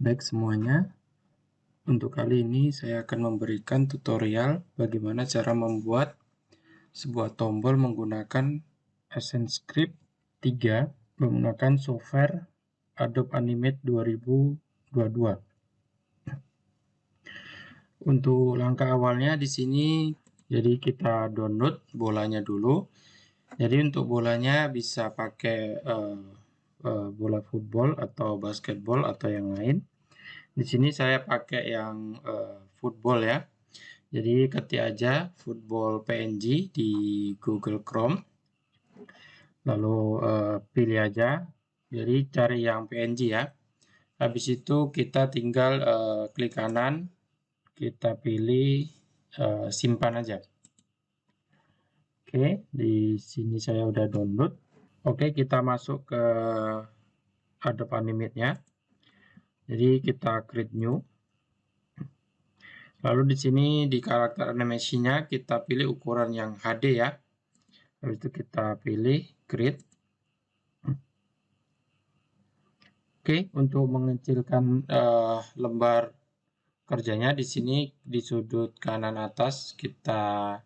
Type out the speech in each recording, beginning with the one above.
Baik semuanya, untuk kali ini saya akan memberikan tutorial bagaimana cara membuat sebuah tombol menggunakan ActionScript 3 menggunakan software Adobe Animate 2022. Untuk langkah awalnya di sini, jadi kita download bolanya dulu. Jadi untuk bolanya bisa pakai bola football atau basketball atau yang lain. Di sini saya pakai yang football ya. Jadi ketik aja football PNG di Google Chrome. Lalu pilih aja. Jadi cari yang PNG ya. Habis itu kita tinggal klik kanan, kita pilih simpan aja. Oke, di sini saya udah download. Oke, kita masuk ke Adobe Animate-nya. Jadi kita create new. Lalu di sini di karakter animasinya kita pilih ukuran yang HD ya. Habis itu kita pilih create. Oke, untuk mengecilkan lembar kerjanya di sini di sudut kanan atas kita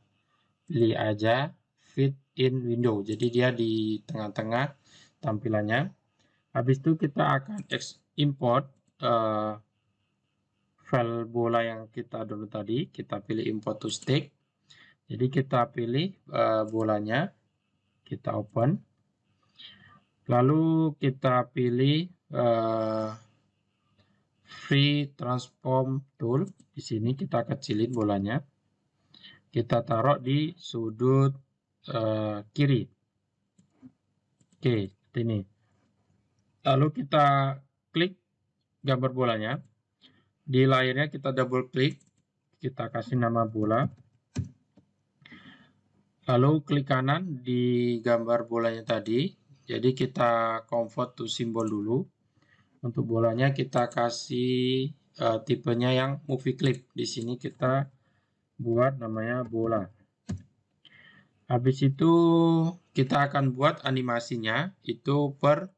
pilih aja fit in window. Jadi dia di tengah-tengah tampilannya. Habis itu kita akan import file bola yang kita download tadi. Kita pilih import to stick. Jadi kita pilih bolanya, kita open. Lalu kita pilih free transform tool. Di sini kita kecilin bolanya. Kita taruh di sudut kiri. Oke, seperti ini. Lalu kita klik gambar bolanya. Di layarnya kita double klik. Kita kasih nama bola. Lalu klik kanan di gambar bolanya tadi. Jadi kita convert to symbol dulu. Untuk bolanya kita kasih tipenya yang movie clip. Di sini kita buat namanya bola. Habis itu kita akan buat animasinya itu per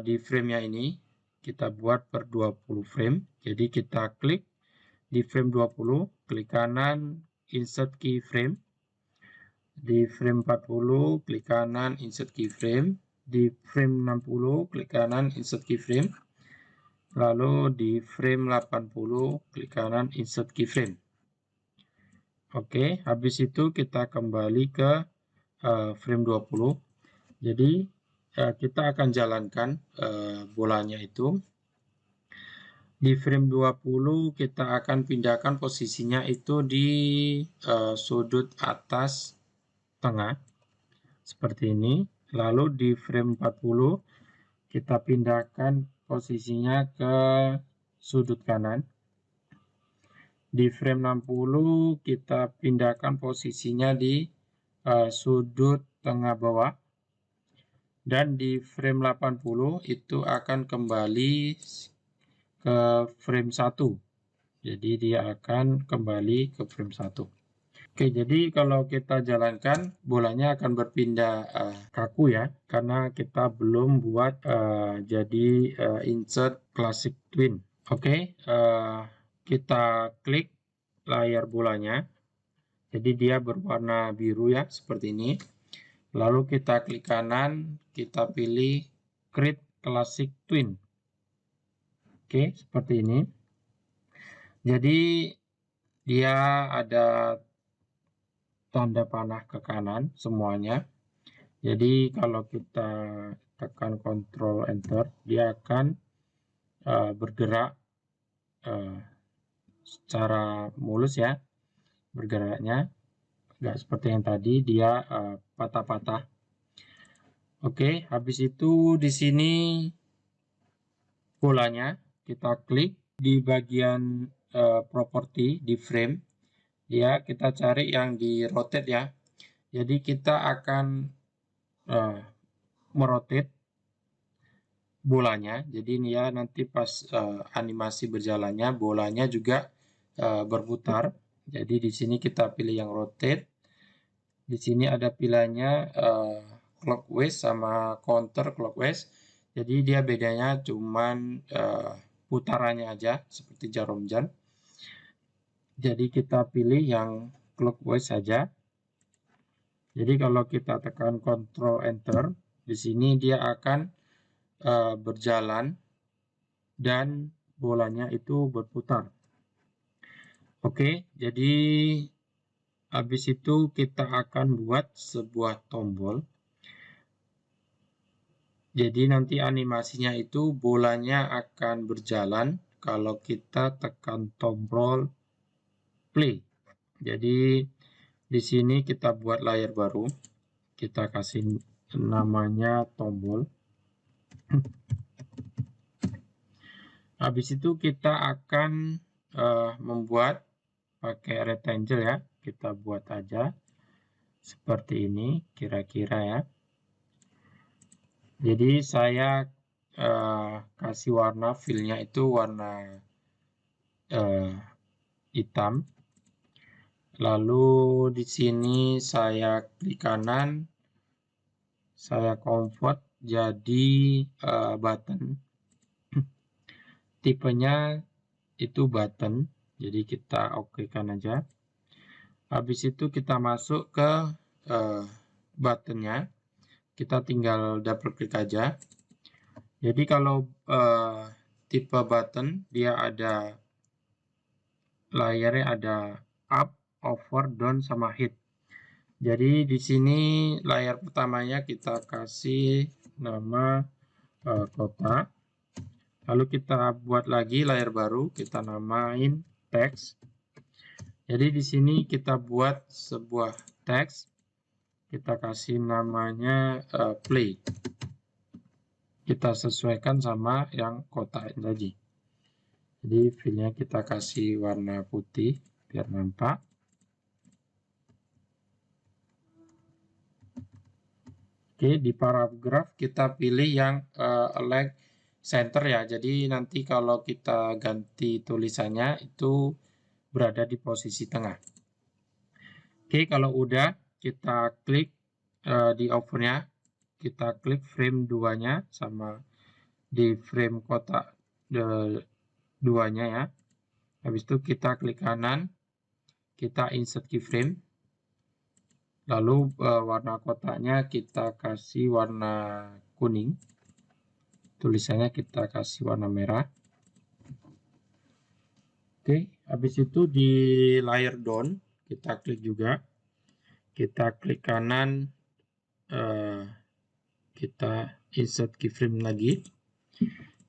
di frame-nya ini kita buat per 20 frame. Jadi kita klik di frame 20, klik kanan insert keyframe. Di frame 40 klik kanan insert keyframe. Di frame 60 klik kanan insert keyframe. Lalu di frame 80 klik kanan insert keyframe. Oke, habis itu kita kembali ke frame 20. Jadi kita akan jalankan bolanya itu. Di frame 20 kita akan pindahkan posisinya itu di sudut atas tengah. Seperti ini. Lalu di frame 40 kita pindahkan posisinya ke sudut kanan. Di frame 60 kita pindahkan posisinya di sudut tengah bawah. Dan di frame 80 itu akan kembali ke frame 1. Jadi dia akan kembali ke frame 1. Oke, jadi kalau kita jalankan bolanya akan berpindah kaku ya, karena kita belum buat jadi insert classic twin. Oke, kita klik layar bolanya. Jadi dia berwarna biru ya, seperti ini. Lalu kita klik kanan, kita pilih create classic twin. Oke, seperti ini. Jadi dia ada tanda panah ke kanan semuanya. Jadi kalau kita tekan Ctrl Enter, dia akan bergerak secara mulus ya, bergeraknya nggak seperti yang tadi dia patah-patah. Oke, habis itu di sini bolanya kita klik di bagian properti di frame. Ya, kita cari yang di rotate ya. Jadi kita akan merotate bolanya. Jadi ini ya nanti pas animasi berjalannya bolanya juga berputar. Jadi di sini kita pilih yang rotate. Di sini ada pilihannya clockwise sama counter clockwise. Jadi dia bedanya cuman putarannya aja seperti jarum jam. Jadi kita pilih yang clockwise saja. Jadi kalau kita tekan Ctrl Enter, di sini dia akan berjalan dan bolanya itu berputar. Oke, jadi habis itu kita akan buat sebuah tombol. Jadi nanti animasinya itu bolanya akan berjalan kalau kita tekan tombol play. Jadi di sini kita buat layar baru. Kita kasih namanya tombol. Habis itu kita akan membuat pakai rectangle ya. Kita buat aja seperti ini kira-kira ya. Jadi saya kasih warna fill-nya itu warna hitam. Lalu di sini saya klik kanan, saya convert jadi button. Tipenya itu button, jadi kita oke-kan aja. Habis itu kita masuk ke buttonnya, kita tinggal double klik aja. Jadi kalau tipe button dia ada layarnya ada up, over, down, sama hit. Jadi di sini layar pertamanya kita kasih nama kota. Lalu kita buat lagi layar baru, kita namain teks. Jadi di sini kita buat sebuah teks, kita kasih namanya play. Kita sesuaikan sama yang kota ini tadi. Jadi fill-nya kita kasih warna putih biar nampak. Oke, di paragraf kita pilih yang align center ya. Jadi nanti kalau kita ganti tulisannya itu berada di posisi tengah. Oke, kalau udah kita klik di overnya, kita klik frame 2-nya sama di frame kotak 2-nya ya. Habis itu kita klik kanan, kita insert keyframe. Lalu warna kotaknya kita kasih warna kuning. Tulisannya kita kasih warna merah. Oke, habis itu di layer down kita klik juga. Kita klik kanan, kita insert keyframe lagi.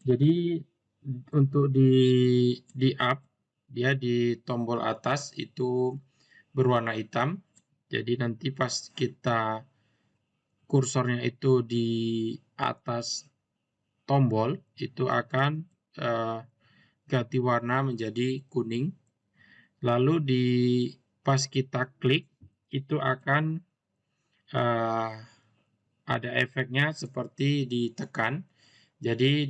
Jadi untuk di up, dia di tombol atas itu berwarna hitam. Jadi nanti pas kita kursornya itu di atas tombol, itu akan ganti warna menjadi kuning. Lalu pas kita klik, itu akan ada efeknya seperti ditekan. Jadi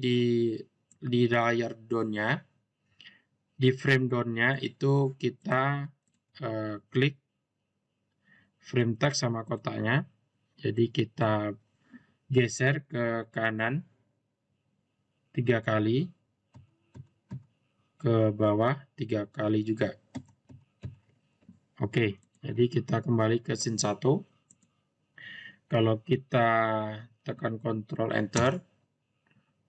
di layar down-nya, di frame down-nya itu kita klik frame text sama kotaknya. Jadi kita geser ke kanan 3 kali, ke bawah 3 kali juga. Oke, jadi kita kembali ke scene 1. Kalau kita tekan Ctrl Enter,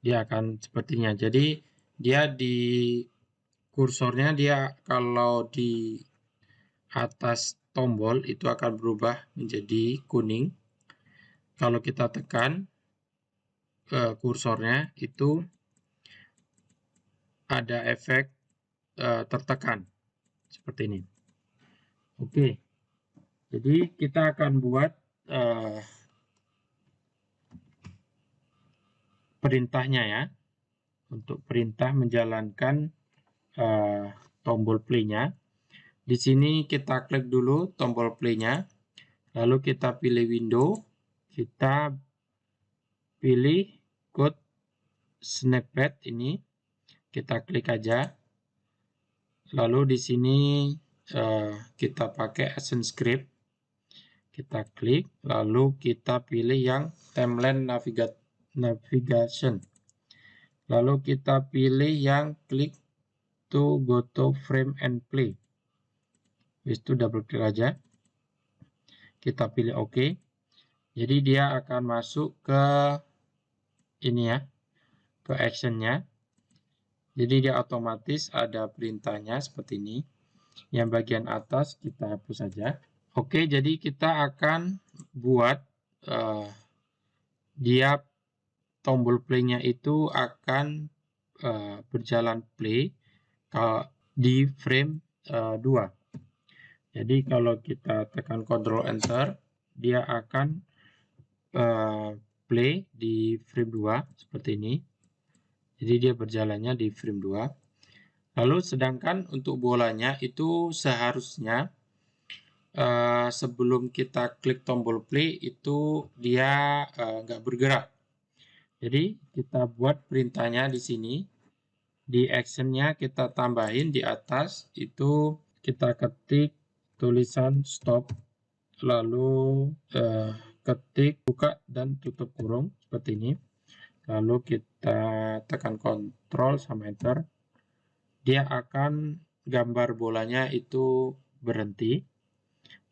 dia akan sepertinya. Jadi dia di kursornya dia kalau di atas tombol itu akan berubah menjadi kuning. Kalau kita tekan ke kursornya itu ada efek tertekan seperti ini. Oke, jadi kita akan buat perintahnya ya. Untuk perintah menjalankan tombol play-nya. Di sini kita klik dulu tombol play-nya, lalu kita pilih window, kita pilih code snippet ini, kita klik aja. Lalu di sini kita pakai ActionScript, kita klik, lalu kita pilih yang timeline navigation. Lalu kita pilih yang click to go to frame and play. Habis itu double klik aja. Kita pilih OK. Jadi dia akan masuk ke ini ya, ke actionnya. Jadi dia otomatis ada perintahnya seperti ini. Yang bagian atas kita hapus saja. Oke, jadi kita akan buat dia tombol play-nya itu akan berjalan play di frame 2. Jadi kalau kita tekan Ctrl Enter, dia akan play di frame 2 seperti ini. Jadi dia berjalannya di frame 2. Lalu sedangkan untuk bolanya itu seharusnya sebelum kita klik tombol play itu dia nggak bergerak. Jadi kita buat perintahnya di sini. Di actionnya kita tambahin di atas itu kita ketik tulisan stop, lalu ketik buka dan tutup kurung seperti ini. Lalu kita tekan Ctrl sama Enter. Dia akan gambar bolanya itu berhenti.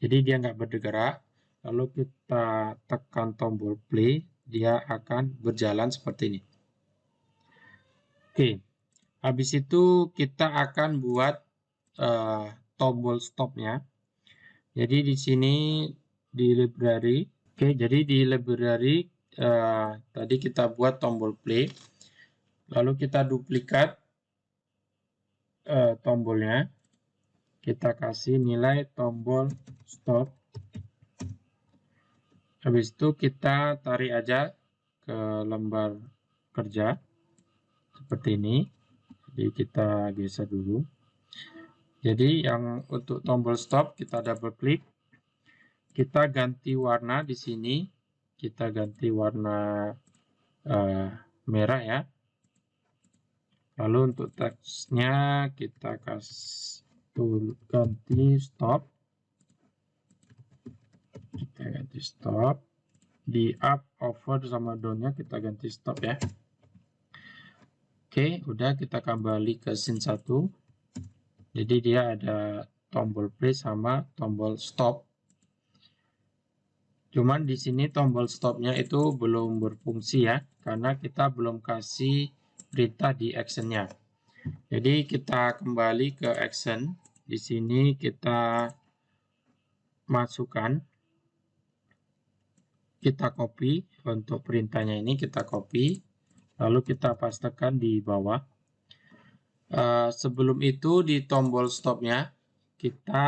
Jadi dia nggak bergerak. Lalu kita tekan tombol play, dia akan berjalan seperti ini. Oke, habis itu kita akan buat tombol stopnya. Jadi di sini di library, oke, jadi di library tadi kita buat tombol play, lalu kita duplikat tombolnya, kita kasih nilai tombol stop. Habis itu kita tarik aja ke lembar kerja seperti ini. Jadi kita geser dulu. Jadi yang untuk tombol stop kita double klik. Kita ganti warna di sini. Kita ganti warna merah ya. Lalu untuk teksnya kita kasih ganti stop. Kita ganti stop. Di up, over sama down-nya kita ganti stop ya. Oke, udah kita kembali ke scene 1. Jadi dia ada tombol play sama tombol stop. Cuman di sini tombol stopnya itu belum berfungsi ya, karena kita belum kasih perintah di actionnya. Jadi kita kembali ke action. Di sini kita masukkan, kita copy untuk perintahnya ini kita copy. Lalu kita pastekan di bawah. Sebelum itu di tombol stopnya kita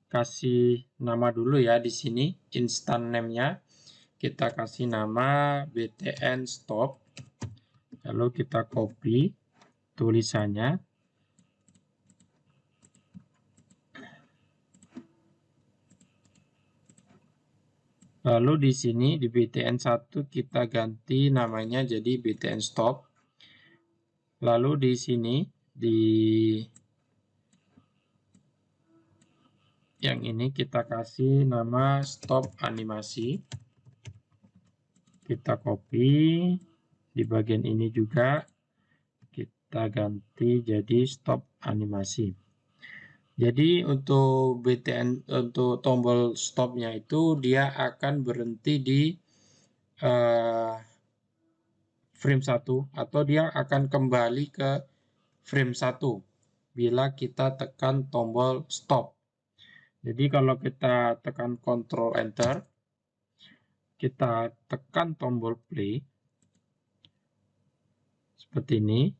kasih nama dulu ya di sini. Instant name-nya kita kasih nama btn stop. Lalu kita copy tulisannya. Lalu di sini di btn1 kita ganti namanya jadi btn stop. Lalu di sini di yang ini kita kasih nama stop animasi. Kita copy. Di bagian ini juga kita ganti jadi stop animasi. Jadi untuk untuk tombol stopnya itu dia akan berhenti di frame 1 atau dia akan kembali ke frame 1 bila kita tekan tombol stop. Jadi kalau kita tekan Ctrl Enter, kita tekan tombol play seperti ini.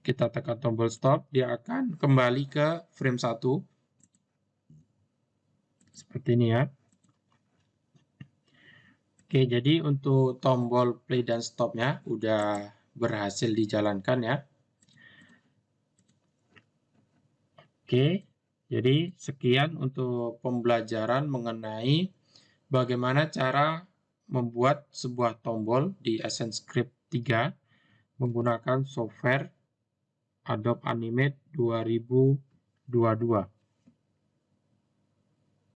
Kita tekan tombol stop, dia akan kembali ke frame 1. Seperti ini ya. Oke, jadi untuk tombol play dan stopnya udah berhasil dijalankan ya. Oke, jadi sekian untuk pembelajaran mengenai bagaimana cara membuat sebuah tombol di EssentialScript 3 menggunakan software Adobe Animate 2022.